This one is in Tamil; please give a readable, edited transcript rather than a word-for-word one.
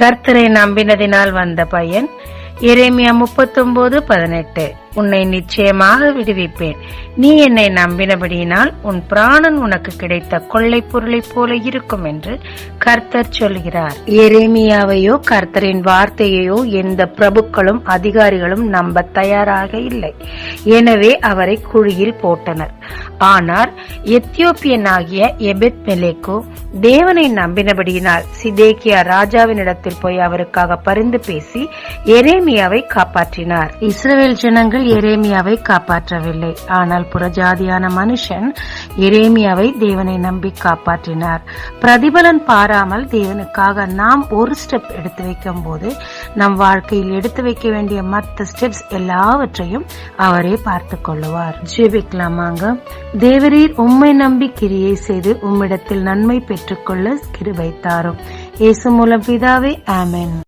கர்த்தரை நம்பினதினால் வந்த பயன். எரேமியா 39:18. உன்னை நிச்சயமாக விடுவிப்பேன். நீ என்னை நம்பினபடியினால் உன் பிராணன் உனக்கு கிடைத்த கொள்ளை பொருளை போல இருக்கும் என்று கர்த்தர் சொல்கிறார். எரேமியாவையோ கர்த்தரின் வார்த்தையையோ எந்த பிரபுக்களும் அதிகாரிகளும் நம்ப தயாராக இல்லை. எனவே அவரை குழியில் போட்டனர். ஆனால் எத்தியோப்பியனாகிய எபெத் மெலேக்கு தேவனை நம்பினபடியினால் சிதேக்கியா ராஜாவினிடத்தில் போய் அவருக்காக பரிந்து பேசி எரேமியாவை காப்பாற்றினார். இஸ்ரவேல் ஜனங்கள் எரேமியாவை காப்பாற்றவில்லை. ஆனால் புறஜாதியான மனுஷன் எரேமியாவை தேவனை நம்பி காப்பாற்றினார். பிரதிபலன் பாராமல் தேவனுக்காக நாம் ஒரு ஸ்டெப் எடுத்து வைக்கும் போது நம் வாழ்க்கையில் எடுத்து வைக்க வேண்டிய மற்ற ஸ்டெப்ஸ் எல்லாவற்றையும் அவரே பார்த்து கொள்ளுவார். ஜெபிக்கலாமாங்க. தேவரீர் உம்மை நம்பி கிரியை செய்து உம்மிடத்தில் நன்மை பெற்றுக்கொள்ள கிருபை தாரும். இயேசு மூலம் பிதாவே, ஆமென்.